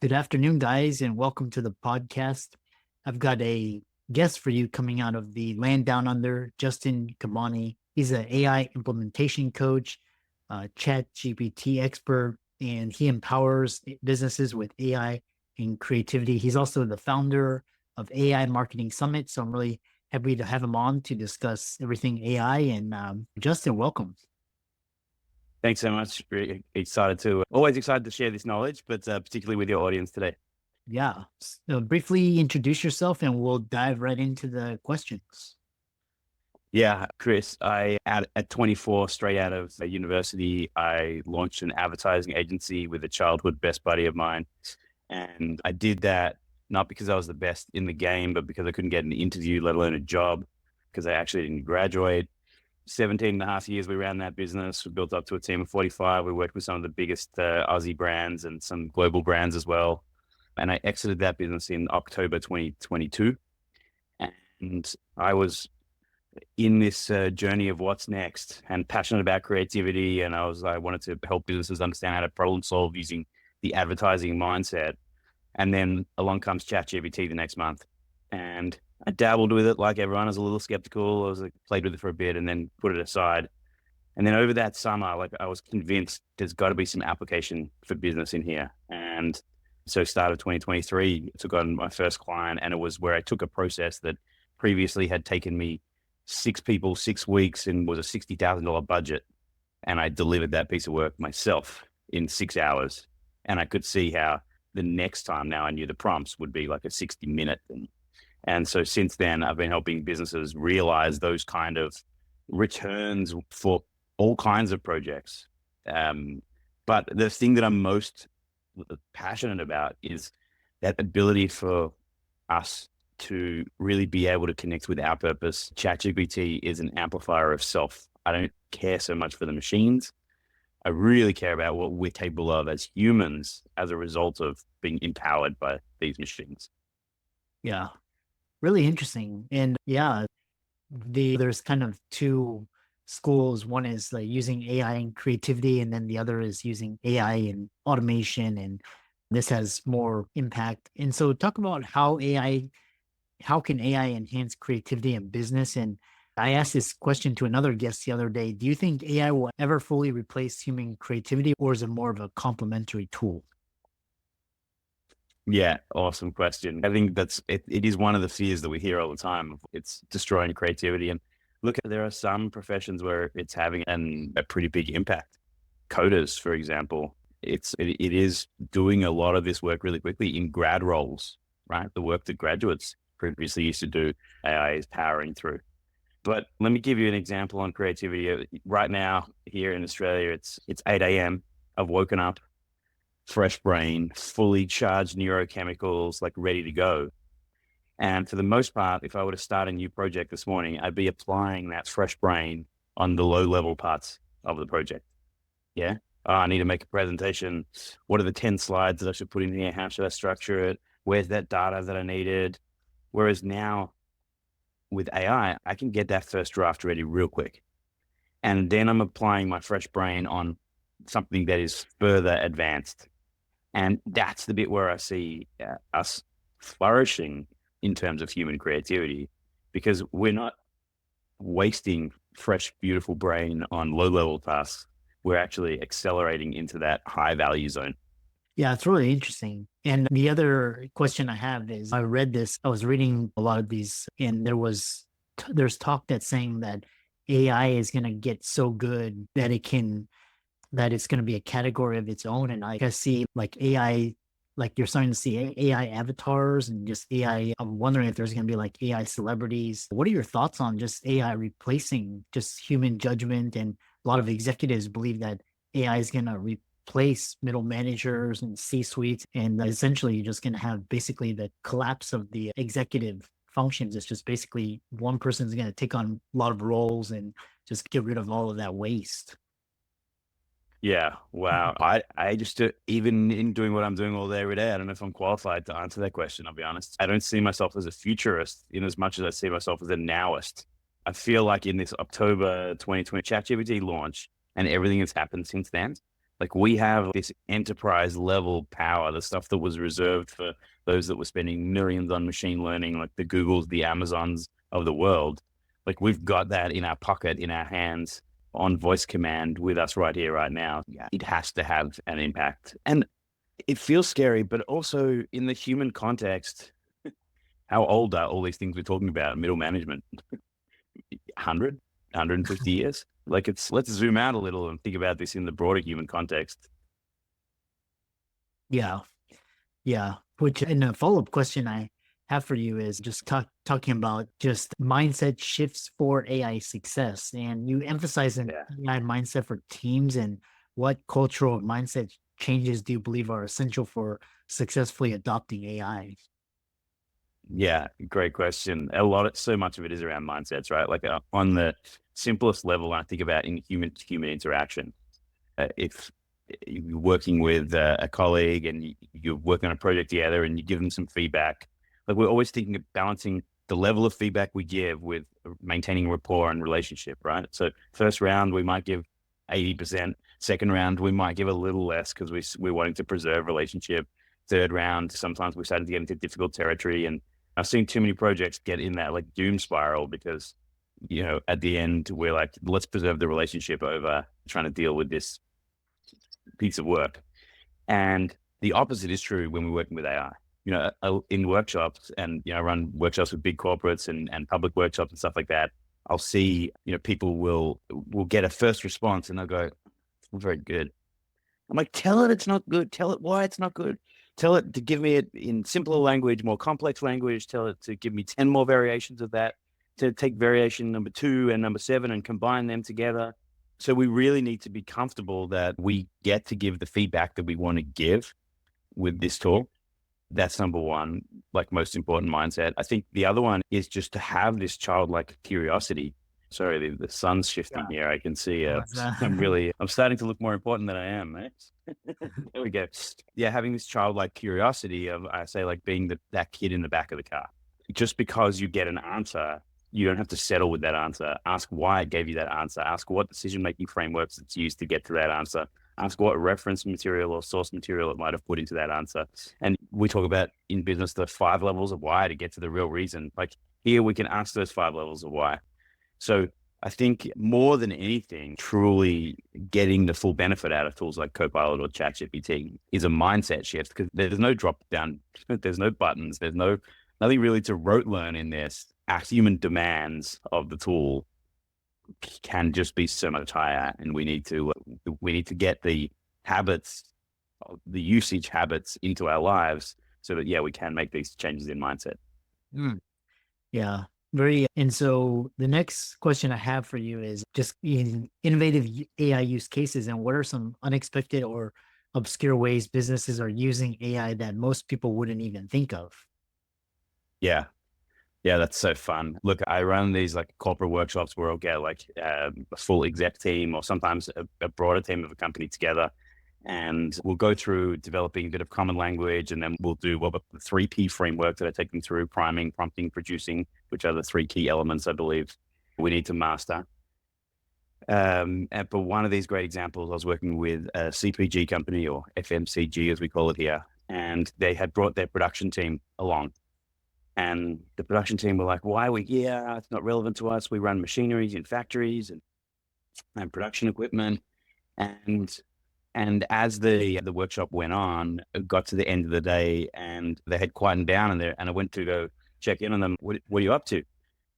Good afternoon, guys, and welcome to the podcast. I've got a guest for you coming out of the land down under, Justin Kabbani. He's an AI implementation coach, ChatGPT expert, and he empowers businesses with AI and creativity. He's also the founder of AI Marketing Summit. So I'm really happy to have him on to discuss everything AI. And Justin, welcome. Thanks so much. Really excited to, always excited to share this knowledge, but particularly with your audience today. Yeah. So briefly introduce yourself and we'll dive right into the questions. Yeah, Chris, at 24, straight out of university, I launched an advertising agency with a childhood best buddy of mine. And I did that not because I was the best in the game, but because I couldn't get an interview, let alone a job, because I actually didn't graduate. 17 and a half years we ran that business. We built up to a team of 45. We worked with some of the biggest Aussie brands and some global brands as well. And I exited that business in October 2022. And I was in this journey of what's next and passionate about creativity. And I wanted to help businesses understand how to problem solve using the advertising mindset. And then along comes ChatGPT the next month. And I dabbled with it like everyone. I was a little skeptical. Played with it for a bit and then put it aside. And then over that summer, I was convinced there's got to be some application for business in here. And so start of 2023, took on my first client, and it was where I took a process that previously had taken me 6 people, 6 weeks, and was a $60,000 budget. And I delivered that piece of work myself in 6 hours. And I could see how the next time now I knew the prompts would be like a 60-minute thing. And so since then, I've been helping businesses realize those kind of returns for all kinds of projects. But the thing that I'm most passionate about is that ability for us to really be able to connect with our purpose. ChatGPT is an amplifier of self. I don't care so much for the machines. I really care about what we're capable of as humans as a result of being empowered by these machines. Yeah. Really interesting. And yeah, there's kind of two schools. One is like using AI in creativity, and then the other is using AI in automation, and this has more impact. And so talk about how can AI enhance creativity in business? And I asked this question to another guest the other day. Do you think AI will ever fully replace human creativity, or is it more of a complementary tool? Yeah, awesome question. I think it is one of the fears that we hear all the time. It's destroying creativity. And look, there are some professions where it's having a pretty big impact. Coders, for example, it is doing a lot of this work really quickly in grad roles, right? The work that graduates previously used to do, AI is powering through. But let me give you an example on creativity. Right now, here in Australia, it's 8 a.m. I've woken up, fresh brain, fully charged neurochemicals, like ready to go. And for the most part, if I were to start a new project this morning, I'd be applying that fresh brain on the low level parts of the project. Yeah. Oh, I need to make a presentation. What are the 10 slides that I should put in here? How should I structure it? Where's that data that I needed? Whereas now with AI, I can get that first draft ready real quick. And then I'm applying my fresh brain on something that is further advanced. And that's the bit where I see us flourishing in terms of human creativity, because we're not wasting fresh, beautiful brain on low level tasks. We're actually accelerating into that high value zone. Yeah, it's really interesting. And the other question I have is I was reading a lot of these, and there's talk that's saying that AI is going to get so good that that it's going to be a category of its own. And I see like AI, like you're starting to see AI avatars and just AI. I'm wondering if there's going to be like AI celebrities. What are your thoughts on just AI replacing just human judgment? And a lot of executives believe that AI is going to replace middle managers and C-suites. And essentially you're just going to have basically the collapse of the executive functions. It's just basically one person's going to take on a lot of roles and just get rid of all of that waste. Yeah. Wow. I just, even in doing what I'm doing all day, every day, I don't know if I'm qualified to answer that question. I'll be honest. I don't see myself as a futurist in as much as I see myself as a nowist. I feel like in this October 2020 ChatGPT launch and everything that's happened since then, Like we have this enterprise level power, the stuff that was reserved for those that were spending millions on machine learning, like the Googles, the Amazons of the world. Like we've got that in our pocket, in our hands, on voice command with us right here, right now. Yeah. It has to have an impact. And it feels scary, but also in the human context, how old are all these things we're talking about? Middle management, 100, 150 years? Like let's zoom out a little and think about this in the broader human context. Yeah. Yeah. Which, and a follow-up question I have for you is just talking about just mindset shifts for AI success. And you emphasize an Yeah. AI mindset for teams, and what cultural mindset changes do you believe are essential for successfully adopting AI? Yeah, great question. So much of it is around mindsets, right? Like on the simplest level, I think about in human to human interaction. If you're working with a colleague and you're working on a project together and you give them some feedback, like we're always thinking of balancing the level of feedback we give with maintaining rapport and relationship, right? So first round, we might give 80%. Second round, we might give a little less because we're wanting to preserve relationship. Third round, sometimes we're starting to get into difficult territory. And I've seen too many projects get in that like doom spiral because, at the end, we're like, let's preserve the relationship over trying to deal with this piece of work. And the opposite is true when we're working with AI. In workshops, and I run workshops with big corporates and public workshops and stuff like that. I'll see, people will get a first response and they'll go, "It's not very good." I'm like, tell it it's not good. Tell it why it's not good. Tell it to give me it in simpler language, more complex language. Tell it to give me 10 more variations of that, to take variation number 2 and number 7 and combine them together. So we really need to be comfortable that we get to give the feedback that we want to give with this tool. That's number one, like most important mindset. I think the other one is just to have this childlike curiosity. Sorry, the sun's shifting Yeah. here. I can see. Was, I'm starting to look more important than I am. Eh? There we go. Yeah, having this childlike curiosity of, I say, like being that kid in the back of the car. Just because you get an answer, you don't have to settle with that answer. Ask why it gave you that answer. Ask what decision-making frameworks it's used to get to that answer. Ask what reference material or source material it might have put into that answer. And we talk about in business the 5 levels of why to get to the real reason. Like here, we can ask those 5 levels of why. So I think more than anything, truly getting the full benefit out of tools like Copilot or ChatGPT is a mindset shift because there's no drop down, there's no buttons, there's nothing really to rote learn in this. Our human demands of the tool can just be so much higher, and we need to get the habits, the usage habits into our lives so that we can make these changes in mindset. Yeah, very. And so the next question I have for you is just in innovative AI use cases, and what are some unexpected or obscure ways businesses are using AI that most people wouldn't even think of? Yeah. Yeah, that's so fun. Look, I run these like corporate workshops where I'll get like a full exec team or sometimes a broader team of a company together. And we'll go through developing a bit of common language, and then we'll do the 3P framework that I take them through: priming, prompting, producing, which are the 3 key elements I believe we need to master. And for one of these great examples, I was working with a CPG company, or FMCG as we call it here, and they had brought their production team along. And the production team were like, why are we here? It's not relevant to us. We run machineries in factories and production equipment. And as the workshop went on, it got to the end of the day and they had quietened down, and I went to go check in on them. What are you up to? And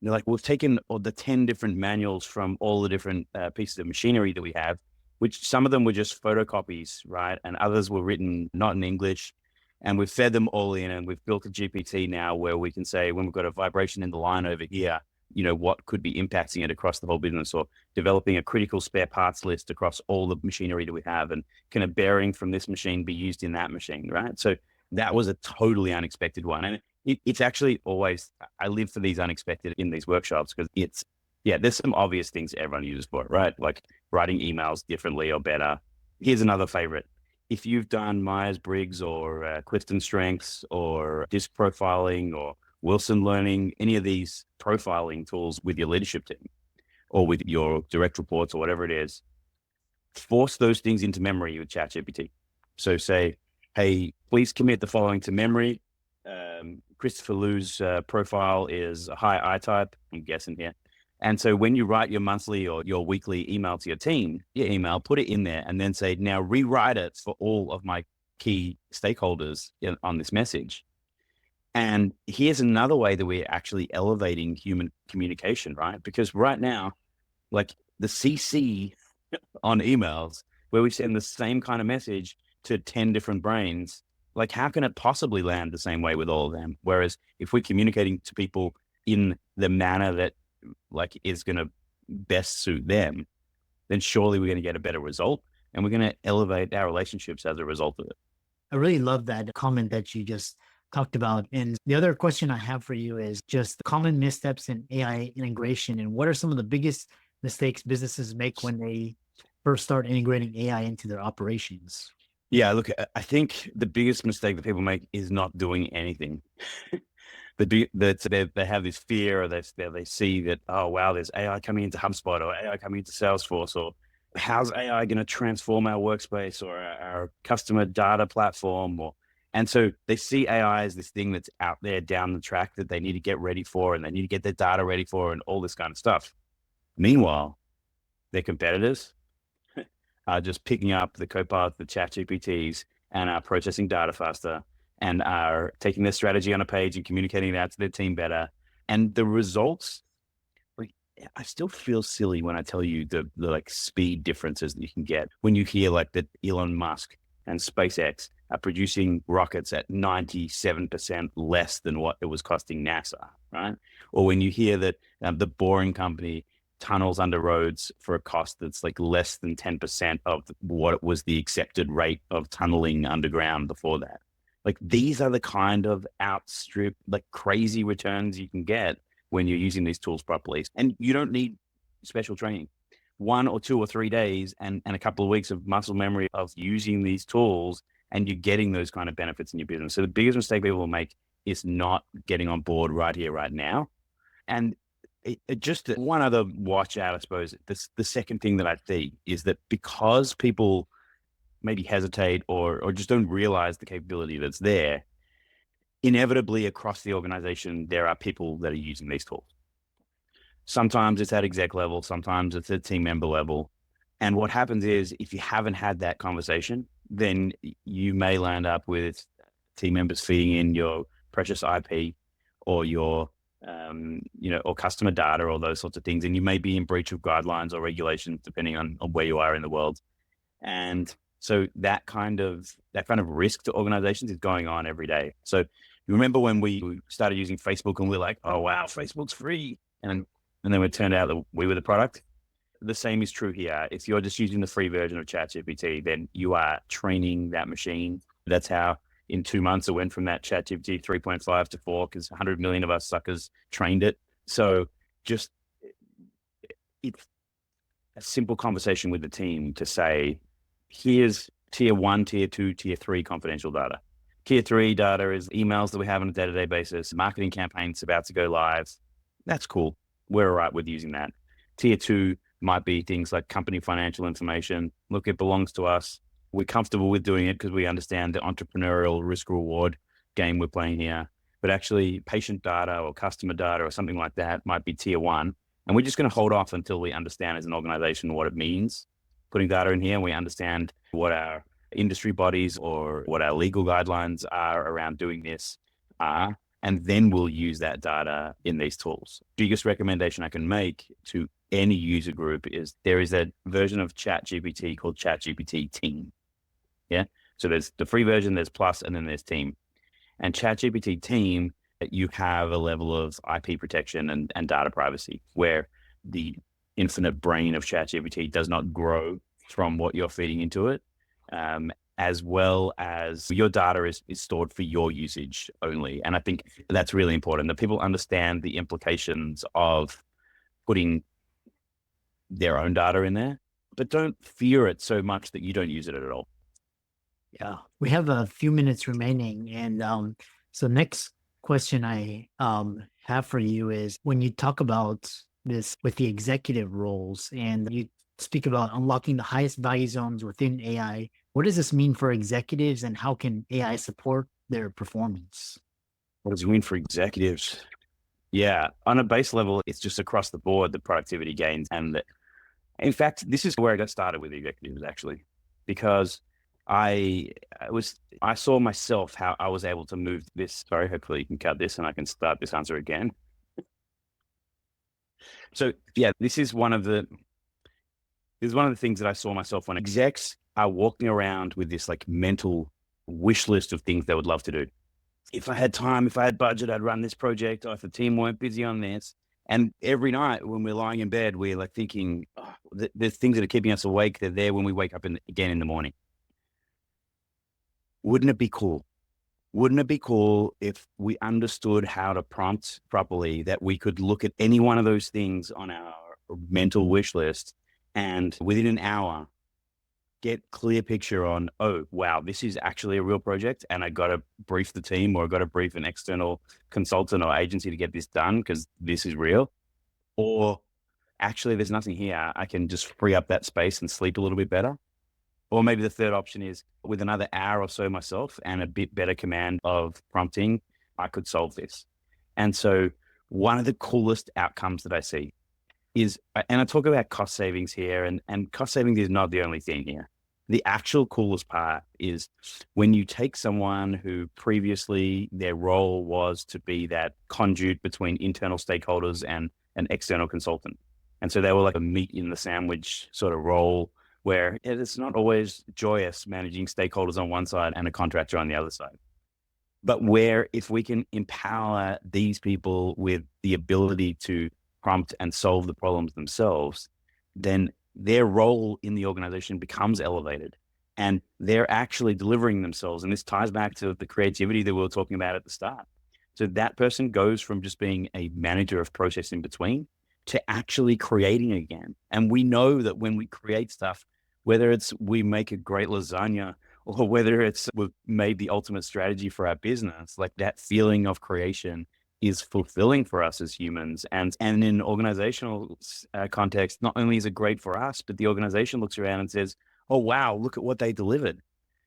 they're like, we've taken all the 10 different manuals from all the different pieces of machinery that we have, which some of them were just photocopies, right? And others were written not in English. And we've fed them all in, and we've built a GPT now where we can say, when we've got a vibration in the line over here, what could be impacting it across the whole business, or developing a critical spare parts list across all the machinery that we have, and can a bearing from this machine be used in that machine, right? So that was a totally unexpected one. And it's actually always, I live for these unexpected in these workshops because there's some obvious things everyone uses for it, right? Like writing emails differently or better. Here's another favorite. If you've done Myers-Briggs or Clifton Strengths or disc profiling or Wilson Learning, any of these profiling tools with your leadership team or with your direct reports or whatever it is, force those things into memory with ChatGPT. So say, hey, please commit the following to memory. Christopher Liu's profile is a high I type, I'm guessing here. And so when you write your monthly or your weekly email to your team, your email, put it in there and then say, now rewrite it for all of my key stakeholders on this message. And here's another way that we're actually elevating human communication, right? Because right now, like the CC on emails where we send the same kind of message to 10 different brains, like how can it possibly land the same way with all of them? Whereas if we're communicating to people in the manner that like is going to best suit them, then surely we're going to get a better result and we're going to elevate our relationships as a result of it. I really love that comment that you just talked about. And the other question I have for you is just common missteps in AI integration. And what are some of the biggest mistakes businesses make when they first start integrating AI into their operations? Yeah, look, I think the biggest mistake that people make is not doing anything. They have this fear, or they see that, oh wow, there's AI coming into HubSpot or AI coming into Salesforce, or how's AI going to transform our workspace or our customer data platform, and so they see AI as this thing that's out there down the track that they need to get ready for, and they need to get their data ready for, and all this kind of stuff. Meanwhile, their competitors are just picking up the Copilot, the ChatGPTs, and are processing data faster and are taking their strategy on a page and communicating that to their team better. And the results, like, I still feel silly when I tell you the like speed differences that you can get when you hear like that Elon Musk and SpaceX are producing rockets at 97% less than what it was costing NASA, right? Or when you hear that the Boring Company tunnels under roads for a cost that's like less than 10% of what was the accepted rate of tunneling underground before that. Like these are the kind of outstrip, like crazy returns you can get when you're using these tools properly. And you don't need special training. 1 or 2 or 3 days and a couple of weeks of muscle memory of using these tools, and you're getting those kind of benefits in your business. So the biggest mistake people will make is not getting on board right here, right now. And just one other watch out, I suppose. The second thing that I see is that because people maybe hesitate or just don't realize the capability that's there, inevitably across the organization, there are people that are using these tools. Sometimes it's at exec level, sometimes it's at team member level. And what happens is if you haven't had that conversation, then you may land up with team members feeding in your precious IP or your or customer data or those sorts of things. And you may be in breach of guidelines or regulations, depending on where you are in the world. And so that kind of risk to organizations is going on every day. So you remember when we started using Facebook and we're like, oh, wow, Facebook's free. And then it turned out that we were the product. The same is true here. If you're just using the free version of ChatGPT, then you are training that machine. That's how in 2 months it went from that ChatGPT 3.5 to 4 because 100 million of us suckers trained it. So just it's a simple conversation with the team to say, here's tier 1, tier 2, tier 3 confidential data. Tier 3 data is emails that we have on a day-to-day basis, marketing campaigns about to go live. That's cool. We're all right with using that. Tier 2 might be things like company financial information. Look, it belongs to us. We're comfortable with doing it because we understand the entrepreneurial risk reward game we're playing here. But actually patient data or customer data or something like that might be tier 1. And we're just going to hold off until we understand as an organization what it means putting data in here, and we understand what our industry bodies or what our legal guidelines are around doing this are, and then we'll use that data in these tools. Biggest recommendation I can make to any user group is there is a version of ChatGPT called ChatGPT Team. Yeah. So there's the free version, there's Plus, and then there's Team. And ChatGPT Team, you have a level of IP protection and data privacy where the infinite brain of ChatGPT does not grow from what you're feeding into it, as well as your data is stored for your usage only. And I think that's really important that people understand the implications of putting their own data in there, but don't fear it so much that you don't use it at all. Yeah, we have a few minutes remaining. And so next question I have for you is when you talk about this with the executive roles and you speak about unlocking the highest value zones within AI. What does this mean for executives and how can AI support their performance? What does it mean for executives? Yeah, on a base level, it's just across the board, the productivity gains. In fact, this is where I got started with executives actually, because I saw myself how I was able to move this. Sorry, hopefully you can cut this and I can start this answer again. So yeah, this is one of the things that I saw myself when execs are walking around with this like mental wish list of things they would love to do. If I had time, if I had budget, I'd run this project. Or if the team weren't busy on this. And every night when we're lying in bed, we're like thinking, oh, there's things that are keeping us awake. They're there when we wake up again in the morning. Wouldn't it be cool? Wouldn't it be cool if we understood how to prompt properly, that we could look at any one of those things on our mental wish list and within an hour get clear picture on, oh, wow, this is actually a real project and I got to brief the team or I got to brief an external consultant or agency to get this done because this is real. Or actually, there's nothing here. I can just free up that space and sleep a little bit better. Or maybe the third option is with another hour or so myself and a bit better command of prompting, I could solve this. And so one of the coolest outcomes that I see is, and I talk about cost savings here, and cost savings is not the only thing here. The actual coolest part is when you take someone who previously their role was to be that conduit between internal stakeholders and an external consultant. And so they were like a meat in the sandwich sort of role where it's not always joyous managing stakeholders on one side and a contractor on the other side. But where if we can empower these people with the ability to prompt and solve the problems themselves, then their role in the organization becomes elevated and they're actually delivering themselves. And this ties back to the creativity that we were talking about at the start. So that person goes from just being a manager of process in between to actually creating again. And we know that when we create stuff, whether it's we make a great lasagna or whether it's we've made the ultimate strategy for our business, like that feeling of creation is fulfilling for us as humans. And in organizational context, not only is it great for us, but the organization looks around and says, oh, wow, look at what they delivered.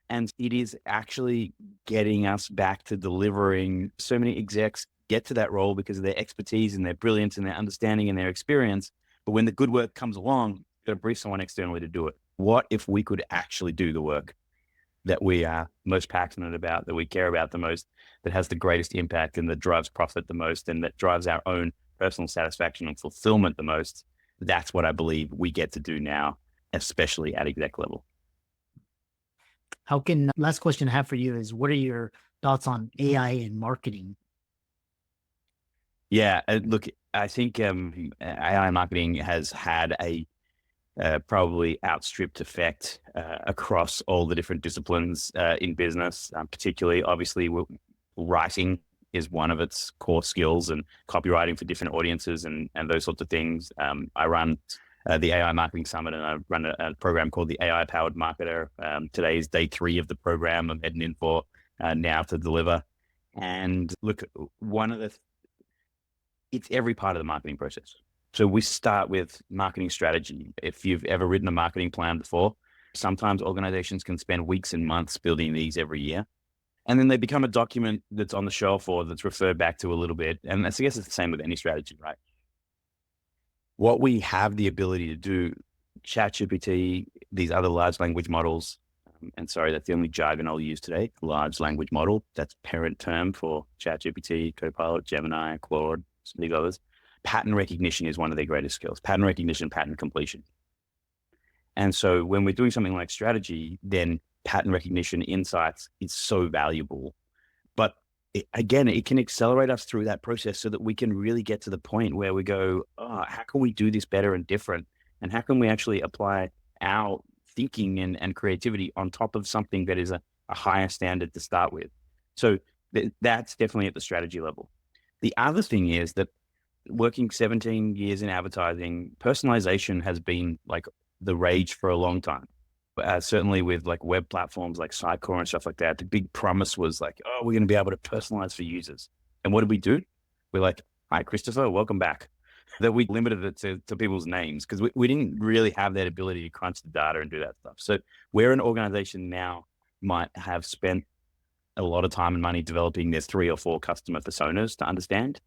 And it is actually getting us back to delivering. So many execs get to that role because of their expertise and their brilliance and their understanding and their experience. But when the good work comes along, you've got to brief someone externally to do it. What if we could actually do the work that we are most passionate about, that we care about the most, that has the greatest impact and that drives profit the most and that drives our own personal satisfaction and fulfillment the most? That's what I believe we get to do now, especially at exec level. Last question I have for you is, what are your thoughts on AI in marketing? Yeah, look, I think AI marketing has had a probably outstripped effect across all the different disciplines in business, particularly obviously writing is one of its core skills and copywriting for different audiences and those sorts of things. I run the AI Marketing Summit and I run a program called the AI Powered Marketer. Today is day 3 of the program I'm heading in for now to deliver. And look, it's every part of the marketing process. So we start with marketing strategy. If you've ever written a marketing plan before, sometimes organizations can spend weeks and months building these every year. And then they become a document that's on the shelf or that's referred back to a little bit. And I guess it's the same with any strategy, right? What we have the ability to do, ChatGPT, these other large language models, and sorry, that's the only jargon I'll use today, large language model. That's parent term for ChatGPT, Copilot, Gemini, Claude, some of these others. Pattern recognition is one of their greatest skills. Pattern recognition, pattern completion. And so when we're doing something like strategy, then pattern recognition insights is so valuable. But again, it can accelerate us through that process so that we can really get to the point where we go, oh, how can we do this better and different? And how can we actually apply our thinking and creativity on top of something that is a higher standard to start with? So that's definitely at the strategy level. The other thing is that working 17 years in advertising, personalization has been like the rage for a long time. Certainly with like web platforms like Sitecore and stuff like that, the big promise was like, oh, we're going to be able to personalize for users. And what did we do? We're like, hi, Christopher, welcome back. that we limited it to people's names because we didn't really have that ability to crunch the data and do that stuff. So where an organization now might have spent a lot of time and money developing their 3 or 4 customer personas to understand,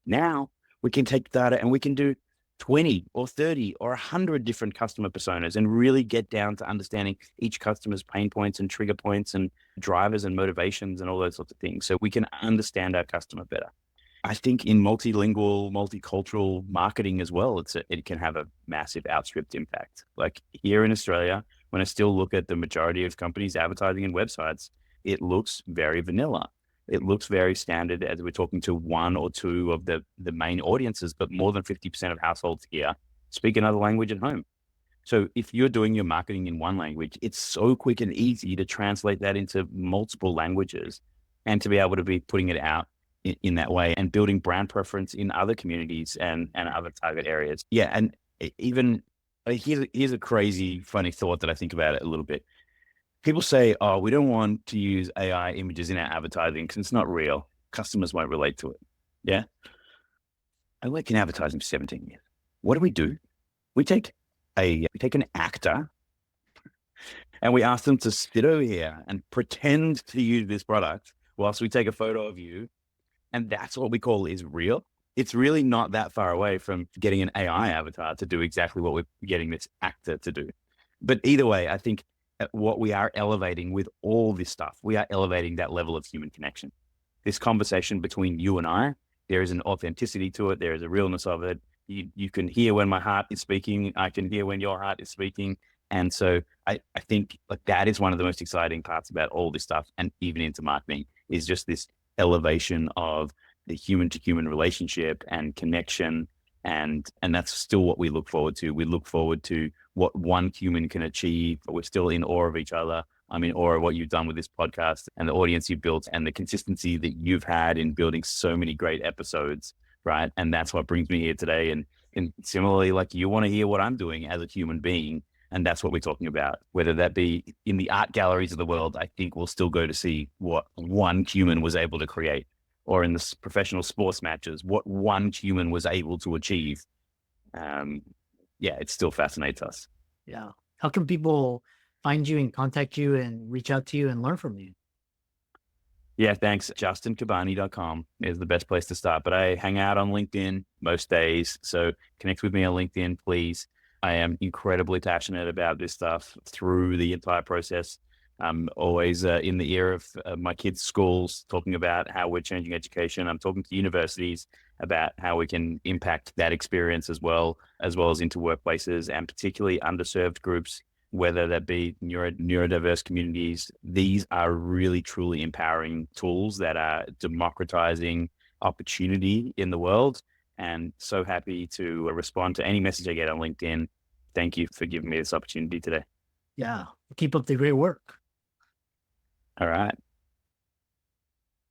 now we can take data and we can do 20 or 30 or 100 different customer personas and really get down to understanding each customer's pain points and trigger points and drivers and motivations and all those sorts of things. So we can understand our customer better. I think in multilingual, multicultural marketing as well, it can have a massive outstripped impact. Like here in Australia, when I still look at the majority of companies advertising in websites, it looks very vanilla. It looks very standard as we're talking to 1 or 2 of the main audiences, but more than 50% of households here speak another language at home. So if you're doing your marketing in one language, it's so quick and easy to translate that into multiple languages and to be able to be putting it out in that way and building brand preference in other communities and other target areas. Yeah. And even here's a crazy, funny thought that I think about it a little bit. People say, oh, we don't want to use AI images in our advertising because it's not real. Customers won't relate to it. Yeah. I worked in advertising for 17 years. What do? We take an actor and we ask them to sit over here and pretend to use this product whilst we take a photo of you. And that's what we call is real. It's really not that far away from getting an AI avatar to do exactly what we're getting this actor to do. But either way, I think what we are elevating with all this stuff, we are elevating that level of human connection. This conversation between you and I, there is an authenticity to it. There is a realness of it. You can hear when my heart is speaking. I can hear when your heart is speaking. And so I think like that is one of the most exciting parts about all this stuff, and even into marketing, is just this elevation of the human to human relationship and connection. And that's still what we look forward to. We look forward to what one human can achieve. We're still in awe of each other. I'm in awe of what you've done with this podcast and the audience you've built and the consistency that you've had in building so many great episodes, right? And that's what brings me here today. And similarly, like you want to hear what I'm doing as a human being. And that's what we're talking about, whether that be in the art galleries of the world. I think we'll still go to see what one human was able to create, or in the professional sports matches, what one human was able to achieve. Yeah, it still fascinates us. Yeah. How can people find you and contact you and reach out to you and learn from you? Yeah, thanks. JustinKabbani.com is the best place to start. But I hang out on LinkedIn most days. So connect with me on LinkedIn, please. I am incredibly passionate about this stuff through the entire process. I'm always in the ear of my kids' schools talking about how we're changing education. I'm talking to universities about how we can impact that experience as well as into workplaces and particularly underserved groups, whether that be neurodiverse communities. These are really, truly empowering tools that are democratizing opportunity in the world. And so happy to respond to any message I get on LinkedIn. Thank you for giving me this opportunity today. Yeah. Keep up the great work. All right.